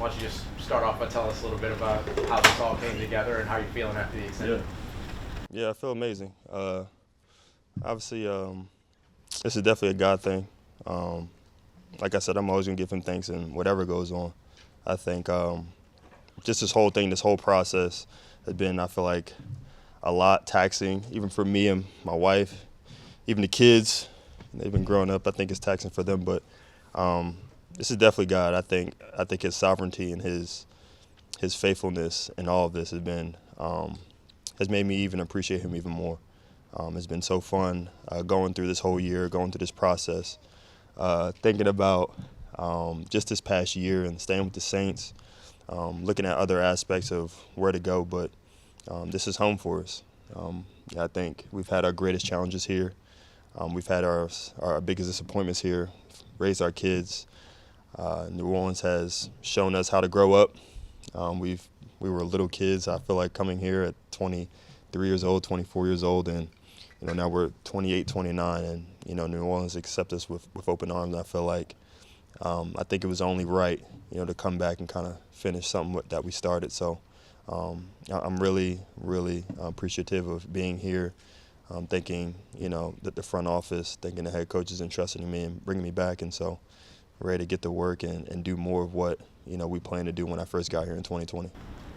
why don't you just start off by telling us a little bit about how this all came together and how you're feeling after the extension? Yeah, I feel amazing. Obviously, this is definitely a God thing. Like I said, I'm always going to give him thanks in whatever goes on. I think just this whole thing, this whole process has been, I feel like, a lot taxing, even for me and my wife, even the kids. They've been growing up. I think it's taxing for them, but this is definitely God. I think his sovereignty and his faithfulness in all of this has made me even appreciate him even more. It's been so fun going through this whole year, going through this process, thinking about just this past year and staying with the Saints, looking at other aspects of where to go. But this is home for us. I think we've had our greatest challenges here. We've had our biggest disappointments here, raised our kids. New Orleans has shown us how to grow up. We were little kids, I feel like, coming here at 23 years old, 24 years old, and now we're 28, 29, and New Orleans accepts us with open arms. I feel like I think it was only right, to come back and kind of finish something that we started. So I'm really, really appreciative of being here. Thinking, that the front office, thinking the head coach is entrusting in me and bringing me back, and so ready to get to work and do more of what we planned to do when I first got here in 2020.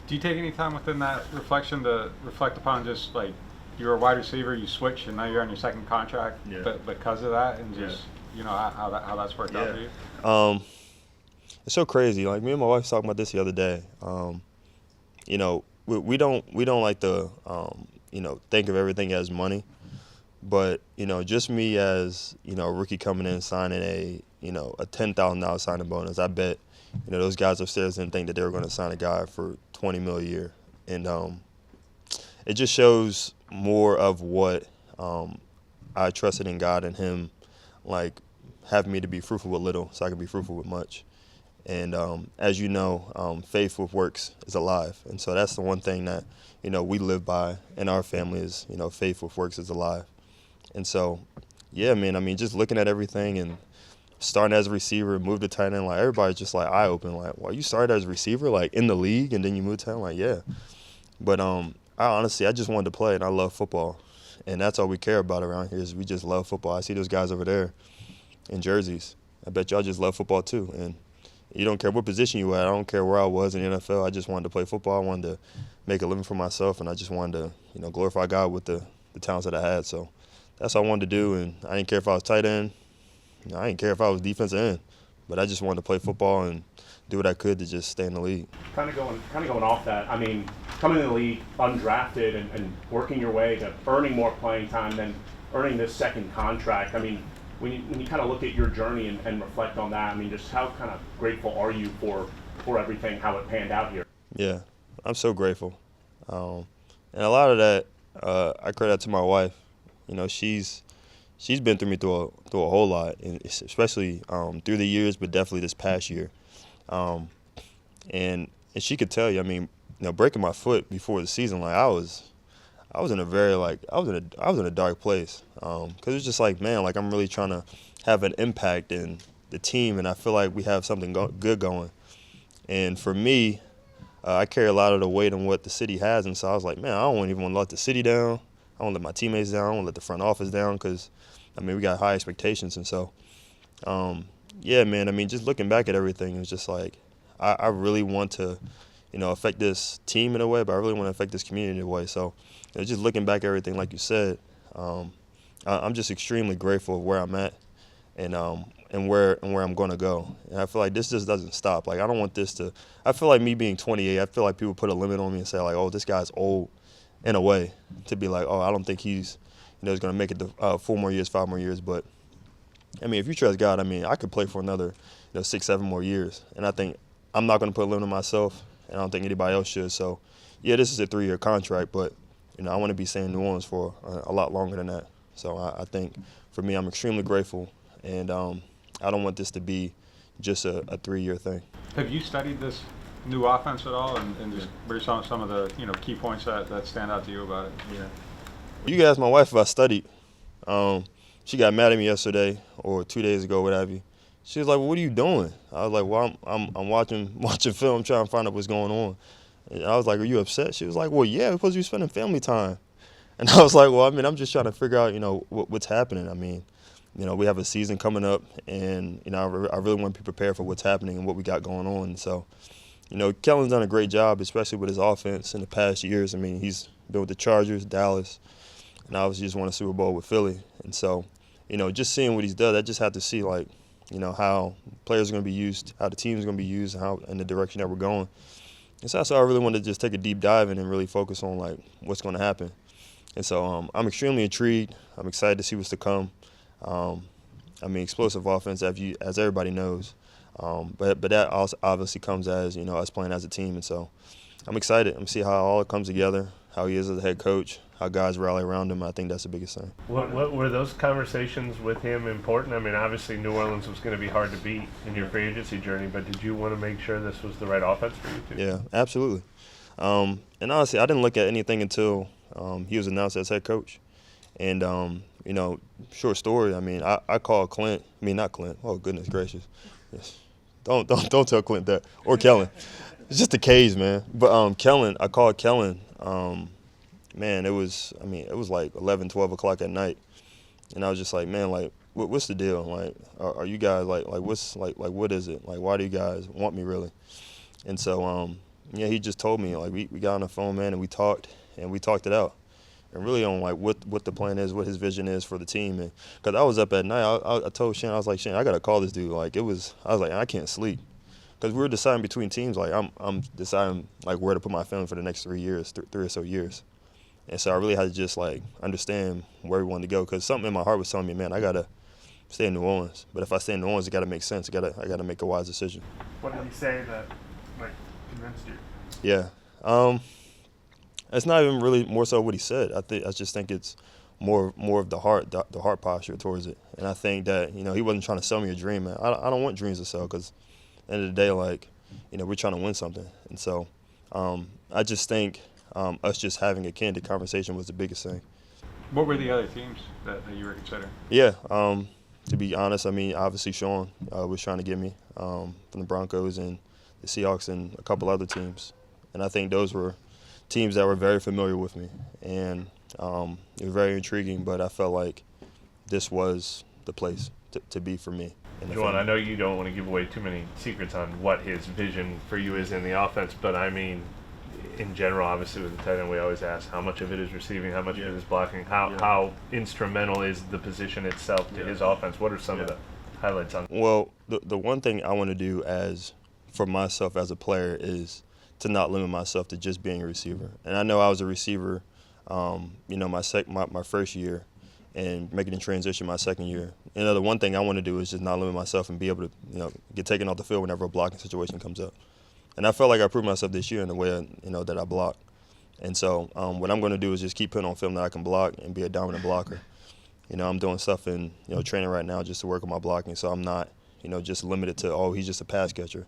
Do you take any time within that reflection to reflect upon just like you're a wide receiver, you switch, and now you're on your second contract, but because of that, and just how that's worked out for you? It's so crazy. Like me and my wife was talking about this the other day. We don't like to think of everything as money, but just me as a rookie coming in signing a $10,000 signing bonus. I bet those guys upstairs didn't think that they were going to sign a guy for $20 million a year, and it just shows more of what I trusted in God and Him, like having me to be fruitful with little, so I can be fruitful with much. And as you know, faith with works is alive, and so that's the one thing that we live by in our family is faith with works is alive. And so, yeah, man, I mean, just looking at everything and starting as a receiver, moved to tight end, like everybody's just like eye open, like, well, you started as a receiver like in the league and then you moved to tight end, like yeah. But I just wanted to play and I love football, and that's all we care about around here is we just love football. I see those guys over there in jerseys. I bet y'all just love football too, and you don't care what position you at. I don't care where I was in the NFL. I just wanted to play football. I wanted to make a living for myself, and I just wanted to, glorify God with the talents that I had. So that's what I wanted to do, and I didn't care if I was tight end. I didn't care if I was defensive end, but I just wanted to play football and do what I could to just stay in the league. Kind of going off that, I mean, coming in the league undrafted and working your way to earning more playing time, then earning this second contract. I mean, when you kind of look at your journey and reflect on that, I mean, just how kind of grateful are you for everything, how it panned out here? Yeah, I'm so grateful. And a lot of that, I credit to my wife. She's been through me through a whole lot, and especially through the years, but definitely this past year. And she could tell you, I mean, breaking my foot before the season, like I was in a very I was in a dark place, because it's just like, man, like I'm really trying to have an impact in the team, and I feel like we have something good going. And for me, I carry a lot of the weight on what the city has, and so I was like, man, I don't even want to let the city down. I don't let my teammates down. I don't let the front office down, because I mean we got high expectations, and so yeah, man. I mean, just looking back at everything, it's just like I really want to, affect this team in a way, but I really want to affect this community in a way. So, just looking back at everything, like you said, I'm just extremely grateful of where I'm at, and where I'm going to go. And I feel like this just doesn't stop. Like I don't want this to. I feel like me being 28, I feel like people put a limit on me and say like, oh, this guy's old, in a way, to be like, oh, I don't think he's, is going to make it to 4 more years, 5 more years, but. I mean, if you trust God, I mean, I could play for another 6, 7 more years. And I think I'm not going to put a limit on myself, and I don't think anybody else should. So, yeah, this is a 3-year contract, but, I want to be staying in New Orleans for a lot longer than that. So I think, for me, I'm extremely grateful, and I don't want this to be just a 3-year thing. Have you studied this new offense at all, and just what are some of the key points that stand out to you about it? Yeah. You can ask my wife if I studied. She got mad at me yesterday or 2 days ago, what have you, She was like, well, what are you doing? I was like, well, I'm watching film, trying to find out what's going on. And I was like, are you upset? She was like, well, yeah, because you're spending family time. And I was like, well, I mean, I'm just trying to figure out, what's happening. I mean, we have a season coming up, and, I really want to be prepared for what's happening and what we got going on. And so, Kellen's done a great job, especially with his offense in the past years. I mean, he's been with the Chargers, Dallas, and obviously just won a Super Bowl with Philly. And so, just seeing what he's done, I just have to see, like, how players are going to be used, how the team is going to be used, and how in the direction that we're going. And so I really wanted to just take a deep dive in and really focus on, like, what's going to happen. And so I'm extremely intrigued. I'm excited to see what's to come. I mean, explosive offense, as everybody knows. But that also obviously comes as, us playing as a team. And so I'm excited. I'm see how all it comes together, how he is as a head coach, how guys rally around him. I think that's the biggest thing. What were those conversations with him important? I mean, obviously New Orleans was going to be hard to beat in your free agency journey, but did you want to make sure this was the right offense for you too? Yeah, absolutely. And honestly, I didn't look at anything until he was announced as head coach. And, short story, I mean, I called Clint. I mean, not Clint. Oh, goodness gracious. Yes. Don't tell Clint that. Or Kellen. It's just the K's, man. But Kellen, I called Kellen. Man, it was like 11, 12 o'clock at night. And I was just like, man, like, what's the deal? Like, are you guys, like what's, like, what is it? Like, why do you guys want me, really? And so, he just told me, like, we got on the phone, man, and we talked it out. And really on, like, what the plan is, what his vision is for the team. And because I was up at night, I told Shane, I was like, Shane, I got to call this dude. Like, I was like, I can't sleep. Because we were deciding between teams, like, I'm deciding, like, where to put my family for the next 3 years, three or so years. And so I really had to just, like, understand where we wanted to go. Because something in my heart was telling me, man, I got to stay in New Orleans. But if I stay in New Orleans, it got to make sense. I got to make a wise decision. What did he say that, like, convinced you? Yeah. It's not even really more so what he said. I just think it's more of the heart posture towards it. And I think that, he wasn't trying to sell me a dream, man. I don't want dreams to sell because at the end of the day, like, we're trying to win something. And so I just think us just having a candid conversation was the biggest thing. What were the other teams that you were considering? Yeah, to be honest, I mean, obviously Sean was trying to get me from the Broncos and the Seahawks and a couple other teams. And I think those were teams that were very familiar with me. And it was very intriguing, but I felt like this was the place to be for me. Juwan, I know you don't want to give away too many secrets on what his vision for you is in the offense, but I mean, in general, obviously with the tight end, we always ask how much of it is receiving, how much of it is blocking, how instrumental is the position itself to his offense? What are some of the highlights on? Well, the one thing I want to do for myself as a player is to not limit myself to just being a receiver. And I know I was a receiver, my first year, and making the transition my second year. The one thing I want to do is just not limit myself and be able to, get taken off the field whenever a blocking situation comes up. And I felt like I proved myself this year in the way, that I block. And so what I'm going to do is just keep putting on film that I can block and be a dominant blocker. I'm doing stuff in, training right now just to work on my blocking, so I'm not, just limited to, he's just a pass catcher.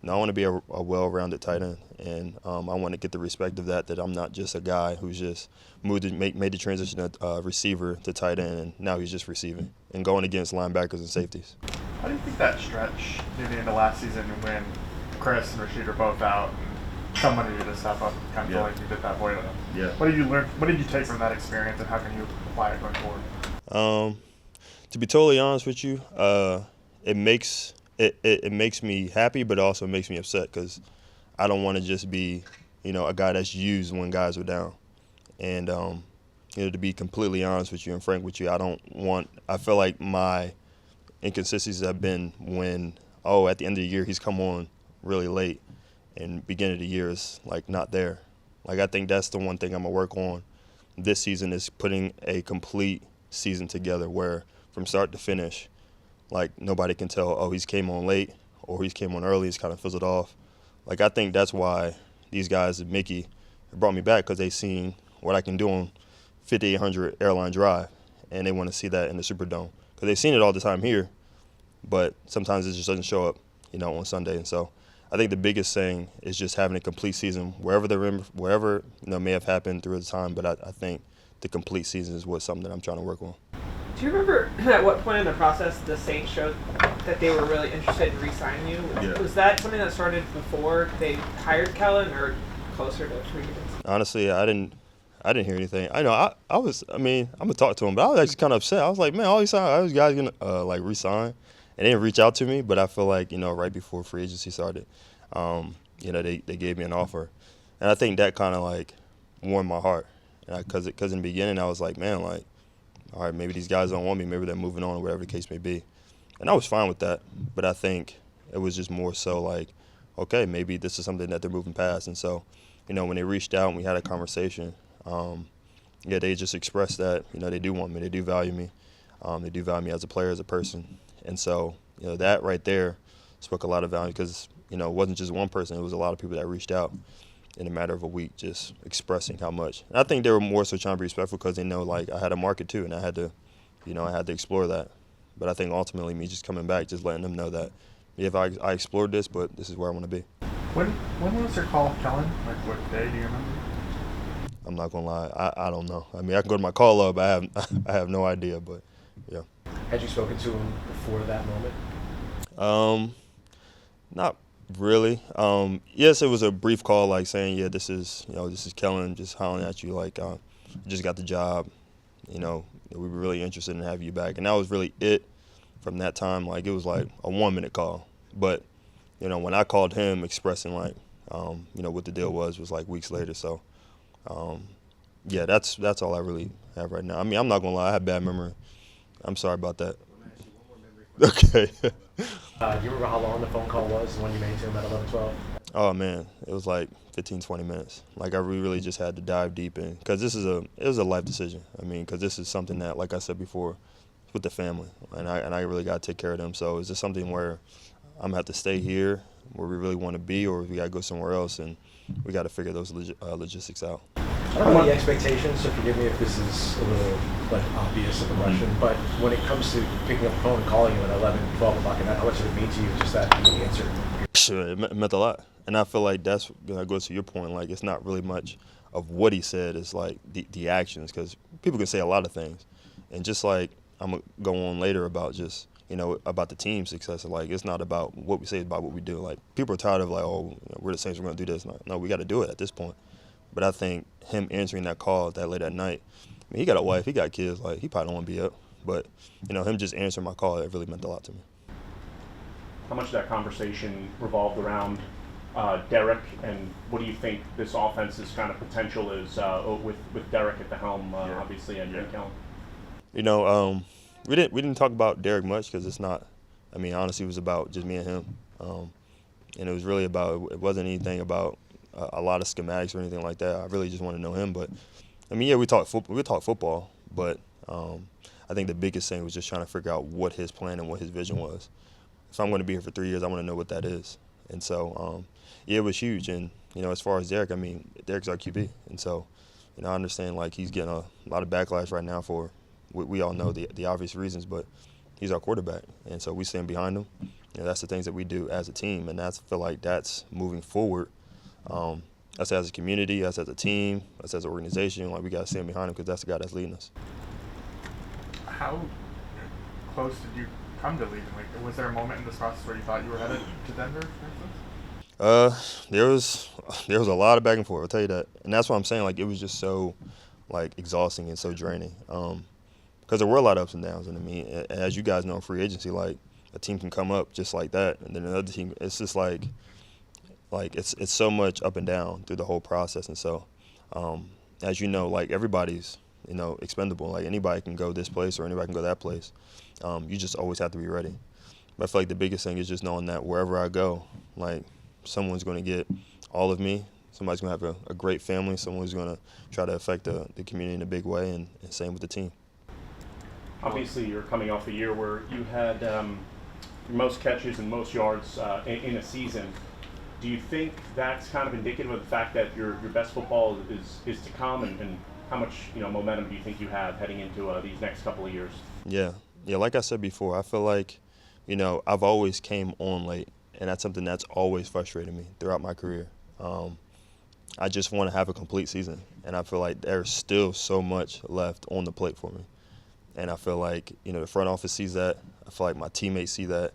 Now I want to be a well-rounded tight end, and I want to get the respect of that I'm not just a guy who's just made the transition of receiver to tight end, and now he's just receiving and going against linebackers and safeties. How do you think that stretch near the end of last season when Chris and Rashid are both out and someone needed to step up, kind of like you did that void of them? Yeah. What did you learn? What did you take from that experience, and how can you apply it going forward? To be totally honest with you, it makes me happy, but also makes me upset because I don't want to just be, a guy that's used when guys are down. And, to be completely honest with you and frank with you, I feel like my inconsistencies have been when, at the end of the year, he's come on really late and beginning of the year is, like, not there. Like, I think that's the one thing I'm going to work on this season is putting a complete season together where from start to finish, like, nobody can tell, he's came on late or he's came on early, he's kind of fizzled off. Like, I think that's why these guys at Mickey brought me back because they seen what I can do on 5800 Airline Drive, and they want to see that in the Superdome. Because they've seen it all the time here, but sometimes it just doesn't show up, on Sunday. And so I think the biggest thing is just having a complete season wherever may have happened through the time, but I think the complete season is something that I'm trying to work on. Do you remember at what point in the process the Saints showed that they were really interested in re-signing you? Yeah. Was that something that started before they hired Kellen or closer to free agency? Honestly, I didn't hear anything. I know I was. I mean, I'm gonna talk to him, but I was actually kind of upset. I was like, man, all these guys gonna like resign, and they didn't reach out to me. But I feel like right before free agency started, they gave me an offer, and I think that kind of like warmed my heart, because in the beginning I was like, man, like, all right, maybe these guys don't want me, maybe they're moving on, or whatever the case may be, and I was fine with that. But I think it was just more so like, okay, maybe this is something that they're moving past, and so, when they reached out and we had a conversation. They just expressed that they do want me, they do value me, they do value me as a player, as a person, and so that right there spoke a lot of value, because it wasn't just one person, it was a lot of people that reached out in a matter of a week, just expressing how much. And I think they were more so trying to be respectful, because they know like I had a market too, and I had to explore that. But I think ultimately me just coming back, just letting them know that if I explored this, but this is where I want to be. When was your call with Kellen? Like what day? Do you remember? I'm not gonna lie, I don't know. I mean, I can go to my call up. I have no idea, but yeah. Had you spoken to him before that moment? Not really. Yes, it was a brief call, like saying, yeah, this is Kellen, just hollering at you, like, just got the job. We were really interested in having you back, and that was really it. From that time, like, it was like a 1-minute call. But when I called him, expressing like, what the deal was like weeks later. So. Yeah, that's all I really have right now. I mean, I'm not gonna lie, I have bad memory. I'm sorry about that. Okay. Do you remember how long the phone call was when you made to him at 11:12? Oh man, it was like 15, 20 minutes. Like I really just had to dive deep in, because it was a life decision. I mean, because this is something that, like I said before, it's with the family, and I really got to take care of them. So is this something where I'm gonna have to stay here, where we really want to be, or we gotta go somewhere else, and we got to figure those logistics out. I don't know the expectations, so forgive me if this is a little obvious of a question, but when it comes to picking up the phone and calling you at 11, 12 o'clock at night, how much does it mean to you just that you answer? Sure, it meant a lot. And I feel like that's going to go to your point. Like, it's not really much of what he said. It's like the actions, because people can say a lot of things. And just like I'm going to go on later about just, about the team success. Like, it's not about what we say, it's about what we do. Like, people are tired of like, oh, we're the Saints, we're going to do this. No, we got to do it at this point. But I think him answering that call that late at night, I mean, he got a wife, he got kids, like, he probably don't want to be up. But, him just answering my call, it really meant a lot to me. How much of that conversation revolved around Derek, and what do you think this offense's kind of potential is with Derek at the helm, obviously, and Kellen? We didn't talk about Derek much, because it's not. I mean, honestly, it was about just me and him, and it was really about. It wasn't anything about a lot of schematics or anything like that. I really just want to know him. But I mean, yeah, we talked football, but I think the biggest thing was just trying to figure out what his plan and what his vision was. If I'm going to be here for 3 years, I want to know what that is. And so, yeah, it was huge. And as far as Derek, I mean, Derek's our QB, and so I understand like he's getting a lot of backlash right now for. We all know the obvious reasons, but he's our quarterback, and so we stand behind him. That's the things that we do as a team, and I feel like that's moving forward. Us as a community, us as a team, us as an organization, like we got to stand behind him, because that's the guy that's leading us. How close did you come to leaving? Like, was there a moment in this process where you thought you were headed to Denver, for instance? There was a lot of back and forth, I'll tell you that, and that's what I'm saying. Like, it was just so like exhausting and so draining. Because there were a lot of ups and downs, and I mean, as you guys know, in free agency, like a team can come up just like that, and then another team. It's just like it's so much up and down through the whole process, and so as you know, like everybody's expendable. Like anybody can go this place or anybody can go that place. You just always have to be ready. But I feel like the biggest thing is just knowing that wherever I go, like someone's going to get all of me. Somebody's going to have a great family. Someone's going to try to affect the community in a big way, and same with the team. Obviously, you're coming off a year where you had most catches and most yards in a season. Do you think that's kind of indicative of the fact that your best football is to come, and how much momentum do you think you have heading into these next couple of years? Yeah. Like I said before, I feel like I've always came on late, and that's something that's always frustrated me throughout my career. I just want to have a complete season, and I feel like there's still so much left on the plate for me. And I feel like, the front office sees that. I feel like my teammates see that.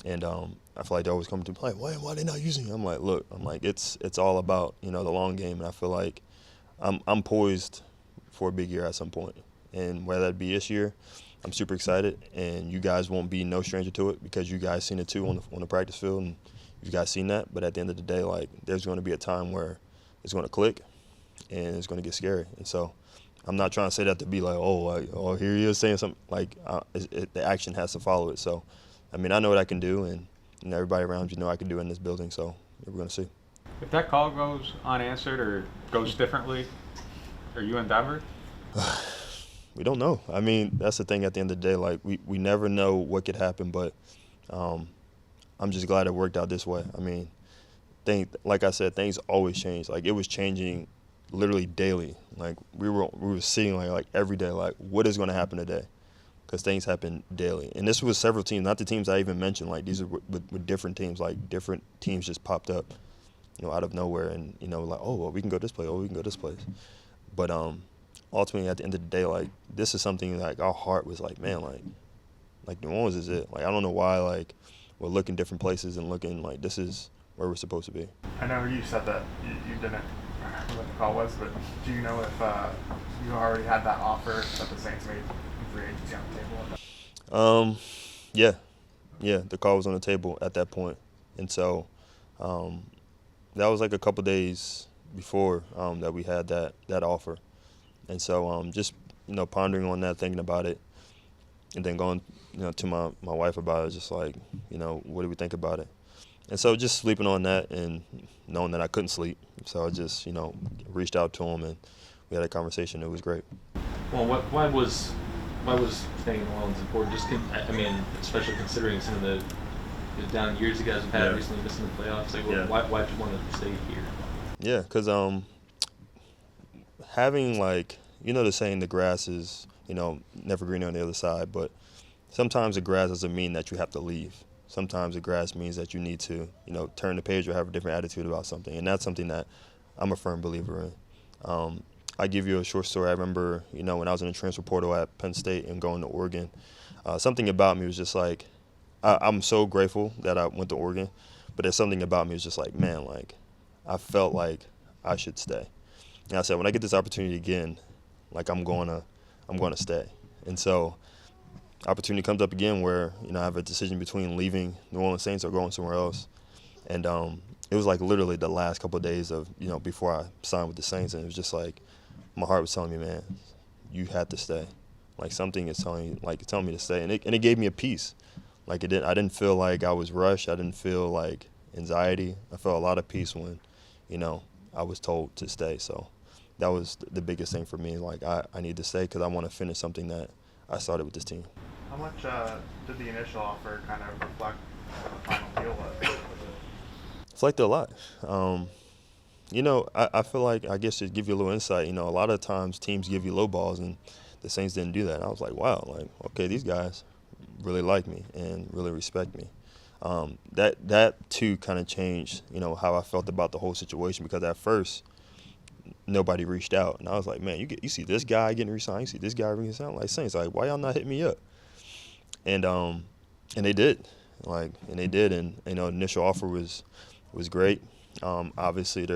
And I feel like they always come to me like, why they not using you? I'm like, look, it's all about, the long game. And I feel like I'm poised for a big year at some point. And whether that be this year, I'm super excited. And you guys won't be no stranger to it because you guys seen it too on the practice field. And you guys seen that. But at the end of the day, like, there's going to be a time where it's going to click and it's going to get scary. And so I'm not trying to say that to be like, oh, here he is saying something. Like, the action has to follow it. So, I mean, I know what I can do, and everybody around you know I can do it in this building. So we're going to see. If that call goes unanswered or goes differently, are you in Denver? We don't know. I mean, that's the thing at the end of the day. Like, we never know what could happen, but I'm just glad it worked out this way. I mean, like I said, things always change. Like, it was changing literally daily. Like, we were seeing like every day, like, what is going to happen today? Because things happen daily. And this was several teams, not the teams I even mentioned. Like, these are with different teams. Like, different teams just popped up, out of nowhere. And, like, oh, well, we can go this place. Oh, we can go this place. But ultimately, at the end of the day, like, this is something like our heart was like, man, like New Orleans is it. Like, I don't know why, like, we're looking different places and looking like this is where we're supposed to be. I know you said that you didn't remember what the call was, but do you know if you already had that offer that the Saints made in free agency on the table? Yeah, the call was on the table at that point. And so that was like a couple days before that we had that offer. And so just, pondering on that, thinking about it, and then going, to my wife about it, just like, what do we think about it? And so just sleeping on that and knowing that I couldn't sleep. So I just, reached out to him and we had a conversation. It was great. Well, why was staying in New Orleans important? Especially considering some of the down years you guys have had recently, missing the playoffs. Like, why'd you want to stay here? Yeah, because having, like, the saying, the grass is, never greener on the other side, but sometimes the grass doesn't mean that you have to leave. Sometimes the grass means that you need to, turn the page or have a different attitude about something, and that's something that I'm a firm believer in. I give you a short story. I remember, when I was in the transfer portal at Penn State and going to Oregon, something about me was just like, I'm so grateful that I went to Oregon, but there's something about me was just like, man, like, I felt like I should stay. And I said, when I get this opportunity again, like, I'm going to stay. And so opportunity comes up again where, I have a decision between leaving New Orleans Saints or going somewhere else. And it was like literally the last couple of days of, before I signed with the Saints. And it was just like, my heart was telling me, man, you had to stay. Like, something is telling me to stay. And it gave me a peace. Like, I didn't feel like I was rushed. I didn't feel like anxiety. I felt a lot of peace when, I was told to stay. So that was the biggest thing for me. Like, I need to stay because I want to finish something that I started with this team. How much did the initial offer kind of reflect what the final deal was? Reflected a lot. I feel like, I guess to give you a little insight, a lot of times teams give you low balls, and the Saints didn't do that. And I was like, wow, like, okay, these guys really like me and really respect me. That too kind of changed, how I felt about the whole situation, because at first nobody reached out, and I was like, man, you see this guy getting re-signed, you see this guy getting re-signed, like, Saints, like, why y'all not hitting me up? And they did, and initial offer was great. Obviously,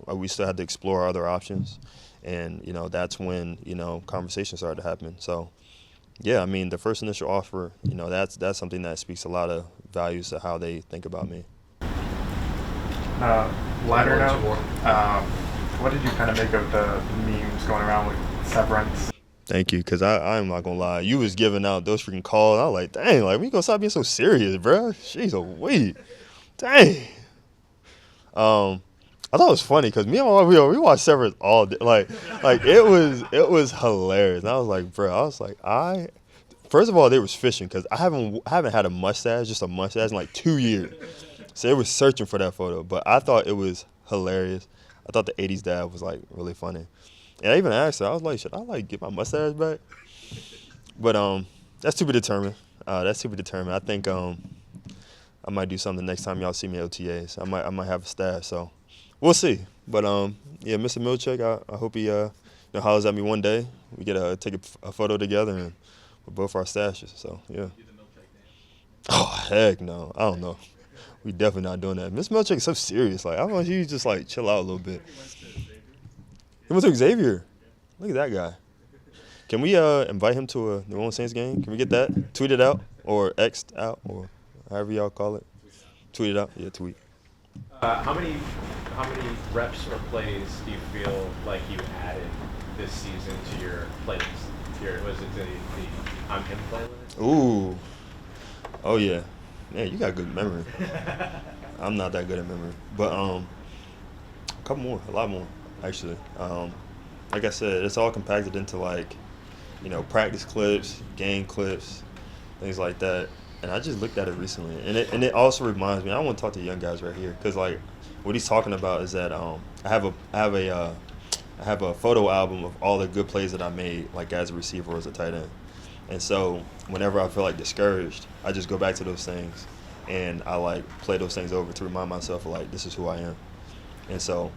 we still had to explore other options, and that's when conversations started to happen. So, yeah, I mean, the first initial offer, that's something that speaks a lot of values to how they think about me. Lighter note, what did you kind of make of the memes going around with severance? Thank you, because I'm not going to lie. You was giving out those freaking calls. I was like, dang, like, we going to stop being so serious, bro. Jeez, a weed. Dang. I thought it was funny because me and my wife, we watched Severance all day. Like it was hilarious. And I was like, bro, first of all, they was fishing because I haven't had a mustache, just a mustache, in like 2 years. So they were searching for that photo. But I thought it was hilarious. I thought the 80s dad was like really funny. And I even asked her, I was like, should I like get my mustache back? But that's to be determined. I think I might do something next time y'all see me at OTAs. I might have a stash, so we'll see. But yeah, Mr. Milchick, I hope he hollers at me one day. We get to take a photo together, and with both our stashes. So yeah. Oh heck no, I don't know. We definitely not doing that. Miss Milchick is so serious. Like I want you to just like chill out a little bit. He went to Xavier. Look at that guy. Can we invite him to a New Orleans Saints game? Can we get that? Tweet it out or X'd out or however y'all call it. Tweet it out. Yeah, tweet. How many reps or plays do you feel like you added this season to your playlist? Was it the I'm Him playlist? Ooh. Oh yeah. Man, you got good memory. I'm not that good at memory. But a couple more, a lot more, actually. Like I said, it's all compacted into like, practice clips, game clips, things like that. And I just looked at it recently, and it also reminds me. I want to talk to young guys right here because like what he's talking about is that I have a photo album of all the good plays that I made like as a receiver or as a tight end, and so whenever I feel like discouraged, I just go back to those things, and I like play those things over to remind myself of like this is who I am, and so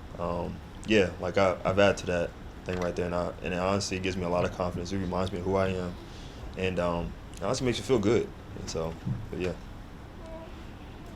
yeah, like I've added to that thing right there, and it honestly gives me a lot of confidence. It reminds me of who I am, and it honestly makes me feel good. And so, but yeah.